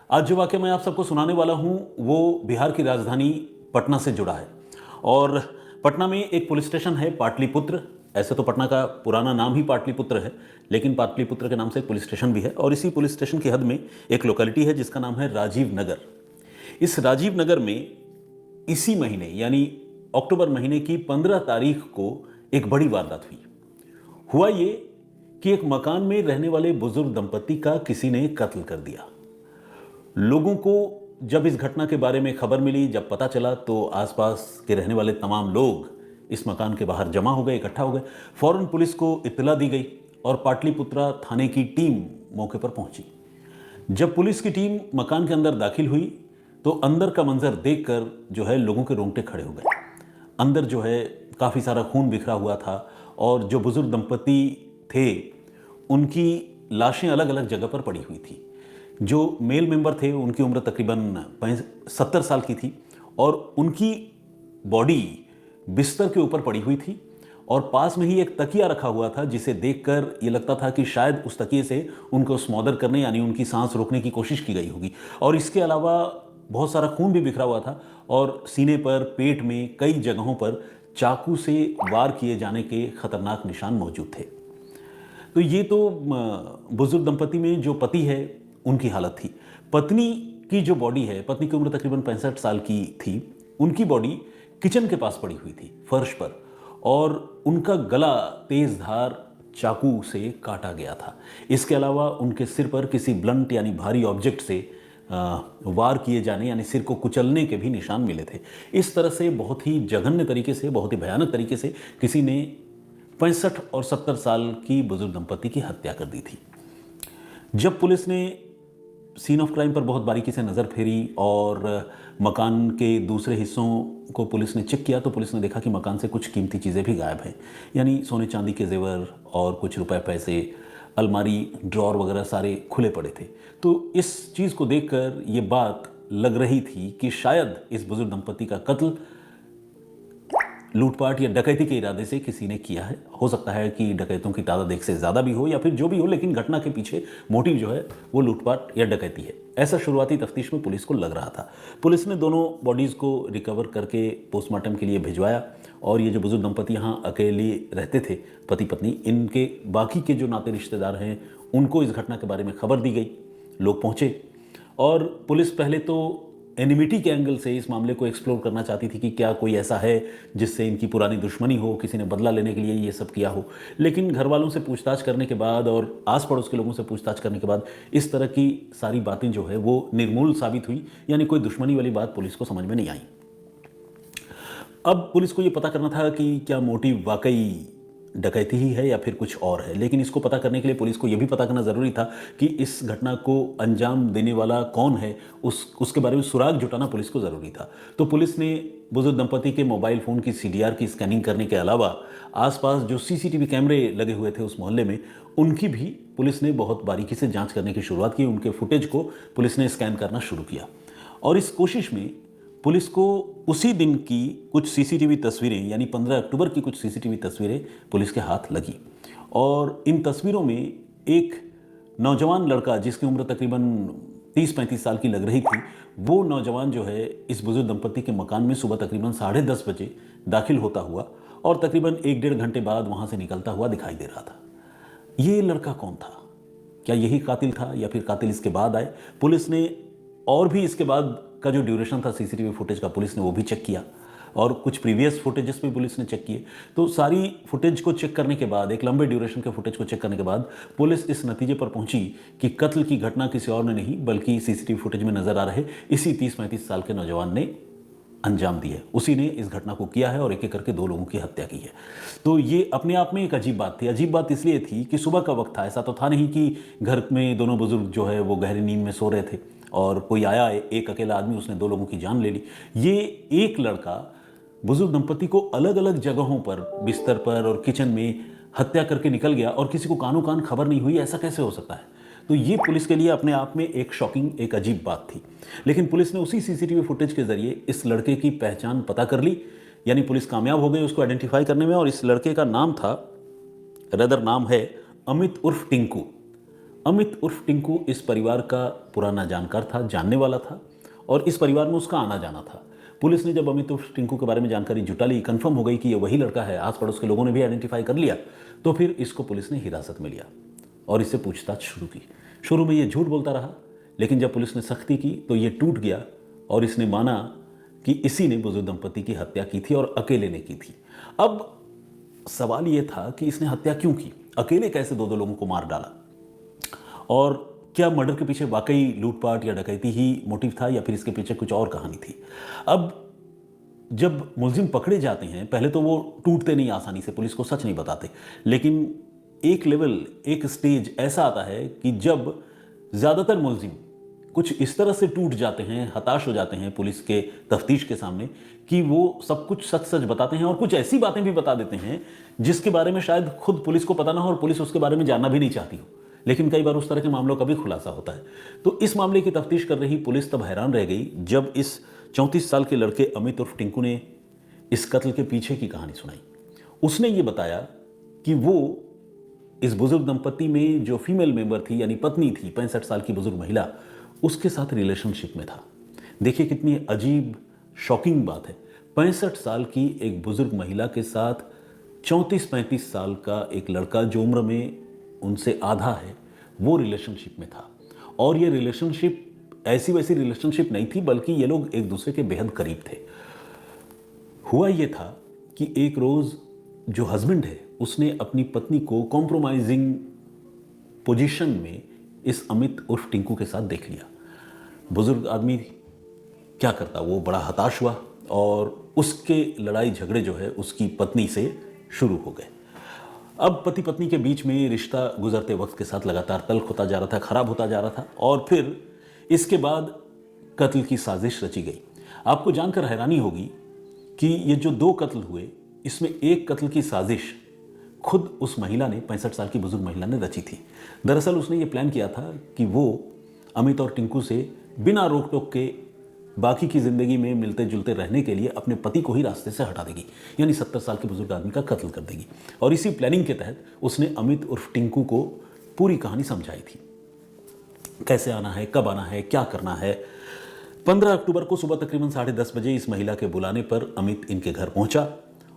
आज जो वाक़या मैं आप सबको सुनाने वाला हूँ वो बिहार की राजधानी पटना से जुड़ा है। और पटना में एक पुलिस स्टेशन है पाटलिपुत्र। ऐसे तो पटना का पुराना नाम ही पाटलिपुत्र है, लेकिन पाटलिपुत्र के नाम से एक पुलिस स्टेशन भी है। और इसी पुलिस स्टेशन की हद में एक लोकेलिटी है जिसका नाम है राजीव नगर। इस राजीव नगर में इसी महीने यानी अक्टूबर महीने की 15 तारीख को एक बड़ी वारदात हुई। हुआ ये कि एक मकान में रहने वाले बुजुर्ग दंपति का किसी ने कत्ल कर दिया। लोगों को जब इस घटना के बारे में खबर मिली, जब पता चला, तो आसपास के रहने वाले तमाम लोग इस मकान के बाहर जमा हो गए, इकट्ठा हो गए। फौरन पुलिस को इत्तला दी गई और पाटलिपुत्रा थाने की टीम मौके पर पहुंची। जब पुलिस की टीम मकान के अंदर दाखिल हुई तो अंदर का मंजर देखकर जो है लोगों के रोंगटे खड़े हो गए। अंदर जो है काफ़ी सारा खून बिखरा हुआ था और जो बुजुर्ग दंपति थे उनकी लाशें अलग अलग जगह पर पड़ी हुई थी। जो मेल मेंबर थे उनकी उम्र तकरीबन 70 साल की थी और उनकी बॉडी बिस्तर के ऊपर पड़ी हुई थी और पास में ही एक तकिया रखा हुआ था जिसे देखकर ये लगता था कि शायद उस तकिए से उनको स्मॉदर करने यानी उनकी सांस रोकने की कोशिश की गई होगी। और इसके अलावा बहुत सारा खून भी बिखरा हुआ था और सीने पर, पेट में कई जगहों पर चाकू से वार किए जाने के खतरनाक निशान मौजूद थे। तो ये तो बुजुर्ग दंपति में जो पति है उनकी हालत थी। पत्नी की जो बॉडी है, पत्नी की उम्र तकरीबन 65 साल की थी, उनकी बॉडी किचन के पास पड़ी हुई थी फर्श पर और उनका गला तेज धार चाकू से काटा गया था। इसके अलावा उनके सिर पर किसी ब्लंट यानी भारी ऑब्जेक्ट से वार किए जाने यानी सिर को कुचलने के भी निशान मिले थे। इस तरह से बहुत ही जघन्य तरीके से, बहुत ही भयानक तरीके से किसी ने 65 और 70 साल की बुजुर्ग दंपति की हत्या कर दी थी। जब पुलिस ने सीन ऑफ क्राइम पर बहुत बारीकी से नज़र फेरी और मकान के दूसरे हिस्सों को पुलिस ने चेक किया तो पुलिस ने देखा कि मकान से कुछ कीमती चीज़ें भी गायब हैं, यानी सोने चांदी के जेवर और कुछ रुपए पैसे, अलमारी, ड्रॉर वगैरह सारे खुले पड़े थे। तो इस चीज़ को देखकर ये बात लग रही थी कि शायद इस बुजुर्ग दंपति का कत्ल लूटपाट या डकैती के इरादे से किसी ने किया है। हो सकता है कि डकैतों की तादाद एक से ज़्यादा भी हो या फिर जो भी हो, लेकिन घटना के पीछे मोटिव जो है वो लूटपाट या डकैती है, ऐसा शुरुआती तफ्तीश में पुलिस को लग रहा था। पुलिस ने दोनों बॉडीज़ को रिकवर करके पोस्टमार्टम के लिए भिजवाया और ये जो बुजुर्ग दंपति यहाँ अकेले रहते थे, पति पत्नी, इनके बाकी के जो नाते रिश्तेदार हैं उनको इस घटना के बारे में खबर दी गई। लोग पहुँचे और पुलिस पहले तो एनिमिटी के एंगल से इस मामले को एक्सप्लोर करना चाहती थी कि क्या कोई ऐसा है जिससे इनकी पुरानी दुश्मनी हो, किसी ने बदला लेने के लिए ये सब किया हो। लेकिन घर वालों से पूछताछ करने के बाद और आस पड़ोस के लोगों से पूछताछ करने के बाद इस तरह की सारी बातें जो है वो निर्मूल साबित हुई, यानी कोई दुश्मनी वाली बात पुलिस को समझ में नहीं आई। अब पुलिस को ये पता करना था कि क्या मोटिव वाकई डकैती ही है या फिर कुछ और है, लेकिन इसको पता करने के लिए पुलिस को यह भी पता करना ज़रूरी था कि इस घटना को अंजाम देने वाला कौन है, उसके बारे में सुराग जुटाना पुलिस को ज़रूरी था। तो पुलिस ने बुजुर्ग दंपति के मोबाइल फ़ोन की CDR की स्कैनिंग करने के अलावा आसपास जो CCTV कैमरे लगे हुए थे उस मोहल्ले में, उनकी भी पुलिस ने बहुत बारीकी से जाँच करने की शुरुआत की। उनके फुटेज को पुलिस ने स्कैन करना शुरू किया और इस कोशिश में पुलिस को उसी दिन की कुछ CCTV तस्वीरें यानी 15 अक्टूबर की कुछ CCTV तस्वीरें पुलिस के हाथ लगी और इन तस्वीरों में एक नौजवान लड़का जिसकी उम्र तकरीबन 30-35 साल की लग रही थी, वो नौजवान जो है इस बुजुर्ग दंपति के मकान में सुबह तकरीबन 10:30 बजे दाखिल होता हुआ और तकरीबन 1-1.5 घंटे बाद वहाँ से निकलता हुआ दिखाई दे रहा था। ये लड़का कौन था? क्या यही कातिल था या फिर कातिल इसके बाद आए? पुलिस ने और भी इसके बाद का जो ड्यूरेशन था CCTV फुटेज का पुलिस ने वो भी चेक किया और कुछ प्रीवियस फुटेजेस भी पुलिस ने चेक किए। तो सारी फुटेज को चेक करने के बाद, एक लंबे ड्यूरेशन के फुटेज को चेक करने के बाद पुलिस इस नतीजे पर पहुंची कि कत्ल की घटना किसी और ने नहीं बल्कि CCTV फुटेज में नजर आ रहे इसी 30-35 साल के नौजवान ने अंजाम दी है। उसी ने इस घटना को किया है और एक एक करके 2 लोगों की हत्या की है। तो ये अपने आप में एक अजीब बात थी। अजीब बात इसलिए थी कि सुबह का वक्त था, ऐसा तो था नहीं कि घर में दोनों बुजुर्ग जो है वो गहरी नींद में सो रहे थे और कोई आया, एक अकेला आदमी, उसने 2 लोगों की जान ले ली। ये एक लड़का बुजुर्ग दंपति को अलग अलग जगहों पर, बिस्तर पर और किचन में हत्या करके निकल गया और किसी को कानों कान खबर नहीं हुई, ऐसा कैसे हो सकता है? तो ये पुलिस के लिए अपने आप में एक शॉकिंग, एक अजीब बात थी। लेकिन पुलिस ने उसी CCTV फुटेज के जरिए इस लड़के की पहचान पता कर ली, यानी पुलिस कामयाब हो गई उसको आइडेंटिफाई करने में। और इस लड़के का नाम था, रदर नाम है अमित उर्फ टिंकू। अमित उर्फ टिंकू इस परिवार का पुराना जानकार था, जानने वाला था और इस परिवार में उसका आना जाना था। पुलिस ने जब अमित उर्फ टिंकू के बारे में जानकारी जुटा ली, कंफर्म हो गई कि ये वही लड़का है, आस पड़ोस के लोगों ने भी आइडेंटिफाई कर लिया, तो फिर इसको पुलिस ने हिरासत में लिया और इससे पूछताछ शुरू की। शुरू में ये झूठ बोलता रहा, लेकिन जब पुलिस ने सख्ती की तो ये टूट गया और इसने माना कि इसी ने बुजुर्ग दंपति की हत्या की थी और अकेले ने की थी। अब सवाल ये था कि इसने हत्या क्यों की, अकेले कैसे दो लोगों को मार डाला, और क्या मर्डर के पीछे वाकई लूटपाट या डकैती ही मोटिव था या फिर इसके पीछे कुछ और कहानी थी। अब जब मुलजिम पकड़े जाते हैं, पहले तो वो टूटते नहीं आसानी से, पुलिस को सच नहीं बताते, लेकिन एक लेवल, एक स्टेज ऐसा आता है कि जब ज़्यादातर मुलजिम कुछ इस तरह से टूट जाते हैं, हताश हो जाते हैं पुलिस के तफ्तीश के सामने कि वो सब कुछ सच सच बताते हैं और कुछ ऐसी बातें भी बता देते हैं जिसके बारे में शायद खुद पुलिस को पता ना हो और पुलिस उसके बारे में जानना भी नहीं चाहती हो, लेकिन कई बार उस तरह के मामलों का भी खुलासा होता है। तो इस मामले की तफ्तीश कर रही पुलिस तब हैरान रह गई जब इस 34 साल के लड़के अमित उर्फ टिंकू ने इस कत्ल के पीछे की कहानी सुनाई। उसने ये बताया कि वो इस बुजुर्ग दंपति में जो फीमेल मेंबर थी, यानी पत्नी थी, 65 साल की बुजुर्ग महिला, उसके साथ रिलेशनशिप में था। देखिए कितनी अजीब, शॉकिंग बात है, 65 साल की एक बुजुर्ग महिला के साथ 34-35 साल का एक लड़का जो उम्र में उनसे आधा है, वो रिलेशनशिप में था। और ये रिलेशनशिप ऐसी वैसी रिलेशनशिप नहीं थी, बल्कि ये लोग एक दूसरे के बेहद करीब थे। हुआ ये था कि एक रोज़ जो हस्बैंड है उसने अपनी पत्नी को कॉम्प्रोमाइजिंग पोजीशन में इस अमित उर्फ टिंकू के साथ देख लिया। बुजुर्ग आदमी क्या करता, वो बड़ा हताश हुआ और उसके लड़ाई झगड़े जो है उसकी पत्नी से शुरू हो गए। अब पति पत्नी के बीच में रिश्ता गुजरते वक्त के साथ लगातार तल्ख होता जा रहा था, खराब होता जा रहा था और फिर इसके बाद कत्ल की साजिश रची गई। आपको जानकर हैरानी होगी कि ये जो 2 कत्ल हुए, इसमें एक कत्ल की साजिश खुद उस महिला ने, 65 साल की बुजुर्ग महिला ने रची थी। दरअसल उसने ये प्लान किया था कि वो अमित और टिंकू से बिना रोक टोक के बाकी की ज़िंदगी में मिलते जुलते रहने के लिए अपने पति को ही रास्ते से हटा देगी, यानी 70 साल के बुजुर्ग आदमी का कत्ल कर देगी। और इसी प्लानिंग के तहत उसने अमित उर्फ टिंकू को पूरी कहानी समझाई थी, कैसे आना है, कब आना है, क्या करना है। 15 अक्टूबर को सुबह तकरीबन 10:30 बजे इस महिला के बुलाने पर अमित इनके घर पहुंचा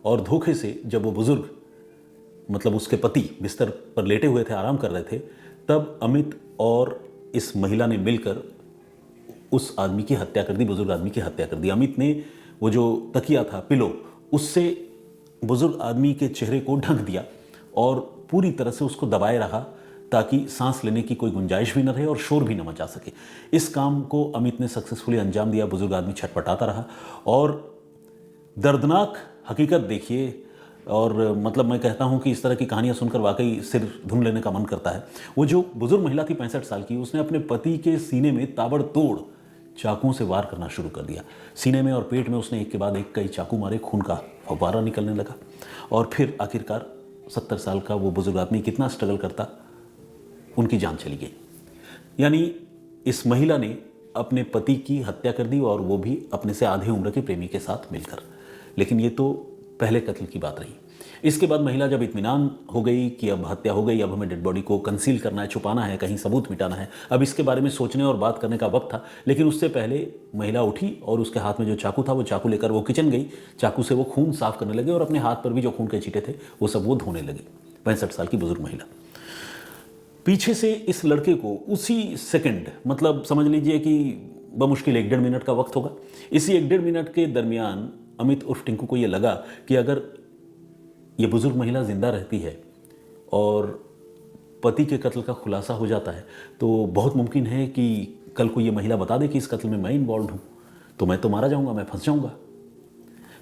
और धोखे से जब वो बुजुर्ग, मतलब उसके पति, बिस्तर पर लेटे हुए थे, आराम कर रहे थे, तब अमित और इस महिला ने मिलकर उस आदमी की हत्या कर दी, बुजुर्ग आदमी की हत्या कर दी। अमित ने वो जो तकिया था, पिलो, उससे बुजुर्ग आदमी के चेहरे को ढक दिया और पूरी तरह से उसको दबाए रहा ताकि सांस लेने की कोई गुंजाइश भी न रहे और शोर भी न मचा सके। इस काम को अमित ने सक्सेसफुली अंजाम दिया। बुजुर्ग आदमी छटपटाता रहा और दर्दनाक हकीकत देखिए, और मतलब मैं कहता हूं कि इस तरह की कहानियां सुनकर वाकई सिर धुन लेने का मन करता है। वो जो बुजुर्ग महिला थी 65 साल की, उसने अपने पति के सीने में ताबड़तोड़ चाकुओं से वार करना शुरू कर दिया। सीने में और पेट में उसने एक के बाद एक कई चाकू मारे, खून का फव्वारा निकलने लगा और फिर आखिरकार 70 साल का वो बुजुर्ग आदमी कितना स्ट्रगल करता, उनकी जान चली गई। यानी इस महिला ने अपने पति की हत्या कर दी और वो भी अपने से आधे उम्र के प्रेमी के साथ मिलकर। लेकिन ये तो पहले कत्ल की बात रही। इसके बाद महिला जब इत्मीनान हो गई कि अब हत्या हो गई, अब हमें डेड बॉडी को कंसील करना है, छुपाना है, कहीं सबूत मिटाना है, अब इसके बारे में सोचने और बात करने का वक्त था। लेकिन उससे पहले महिला उठी और उसके हाथ में जो चाकू था वो चाकू लेकर वो किचन गई। चाकू से वो खून साफ करने लगे और अपने हाथ पर भी जो खून के छींटे थे वो सब वो धोने लगे। 65 साल की बुजुर्ग महिला पीछे से इस लड़के को उसी सेकंड, मतलब समझ लीजिए कि बमुश्किल 1-1.5 मिनट का वक्त होगा, इसी 1-1.5 मिनट के दरमियान अमित उर्फ टिंकू को यह लगा कि अगर ये बुजुर्ग महिला जिंदा रहती है और पति के कत्ल का खुलासा हो जाता है तो बहुत मुमकिन है कि कल को ये महिला बता दे कि इस कत्ल में मैं इन्वॉल्व हूँ, तो मैं तो मारा जाऊँगा, मैं फंस जाऊँगा।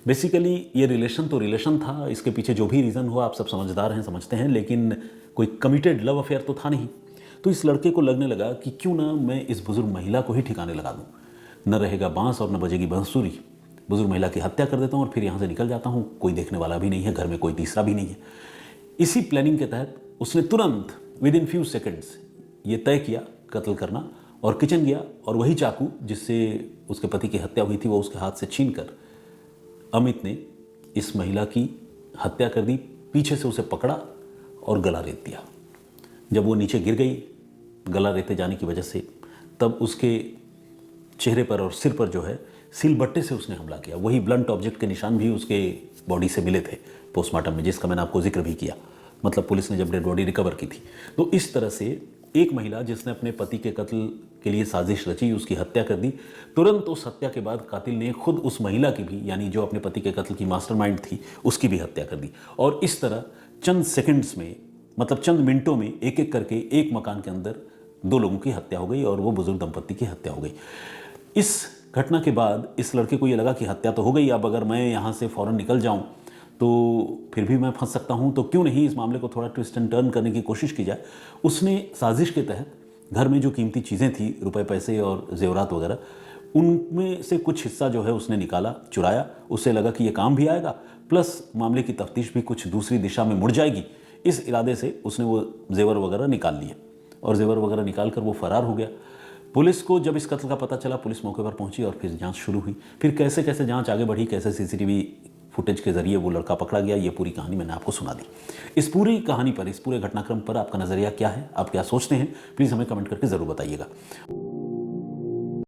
बेसिकली ये रिलेशन तो रिलेशन था, इसके पीछे जो भी रीज़न हुआ आप सब समझदार हैं, समझते हैं, लेकिन कोई कमिटेड लव अफेयर तो था नहीं। तो इस लड़के को लगने लगा कि क्यों ना मैं इस बुजुर्ग महिला को ही ठिकाने लगा दूँ, न रहेगा बांस और न बजेगी बांसुरी। बुजुर्ग महिला की हत्या कर देता हूँ और फिर यहाँ से निकल जाता हूँ, कोई देखने वाला भी नहीं है, घर में कोई तीसरा भी नहीं है। इसी प्लानिंग के तहत उसने तुरंत विद इन फ्यू सेकेंड्स ये तय किया कत्ल करना और किचन गया और वही चाकू जिससे उसके पति की हत्या हुई थी वो उसके हाथ से छीन कर अमित ने इस महिला की हत्या कर दी, पीछे से उसे पकड़ा और गला रेत दिया। जब वो नीचे गिर गई गला रेते जाने की वजह से, तब उसके चेहरे पर और सिर पर जो है सिलबट्टे से उसने हमला किया। वही ब्लंट ऑब्जेक्ट के निशान भी उसके बॉडी से मिले थे पोस्टमार्टम में, जिसका मैंने आपको जिक्र भी किया, मतलब पुलिस ने जब डेड बॉडी रिकवर की थी। तो इस तरह से एक महिला जिसने अपने पति के कत्ल के लिए साजिश रची, उसकी हत्या कर दी। तुरंत उस हत्या के बाद कातिल ने खुद उस महिला की भी, यानी जो अपने पति के कत्ल की मास्टरमाइंड थी, उसकी भी हत्या कर दी। और इस तरह चंद सेकंड्स में, मतलब चंद मिनटों में एक एक करके एक मकान के अंदर 2 लोगों की हत्या हो गई और वो बुजुर्ग दंपत्ति की हत्या हो गई। इस घटना के बाद इस लड़के को ये लगा कि हत्या तो हो गई, अब अगर मैं यहाँ से फ़ौरन निकल जाऊँ तो फिर भी मैं फंस सकता हूँ, तो क्यों नहीं इस मामले को थोड़ा ट्विस्ट एंड टर्न करने की कोशिश की जाए। उसने साजिश के तहत घर में जो कीमती चीज़ें थी, रुपए पैसे और जेवरात वगैरह, उनमें से कुछ हिस्सा जो है उसने निकाला, चुराया। उससे लगा कि ये काम भी आएगा, प्लस मामले की तफ्तीश भी कुछ दूसरी दिशा में मुड़ जाएगी। इस इरादे से उसने वो जेवर वगैरह निकाल लिए और जेवर वगैरह निकाल कर वो फरार हो गया। पुलिस को जब इस कत्ल का पता चला, पुलिस मौके पर पहुंची और फिर जांच शुरू हुई। फिर कैसे कैसे जांच आगे बढ़ी, कैसे सीसीटीवी फुटेज के जरिए वो लड़का पकड़ा गया, ये पूरी कहानी मैंने आपको सुना दी। इस पूरी कहानी पर, इस पूरे घटनाक्रम पर आपका नज़रिया क्या है, आप क्या सोचते हैं, प्लीज़ हमें कमेंट करके ज़रूर बताइएगा।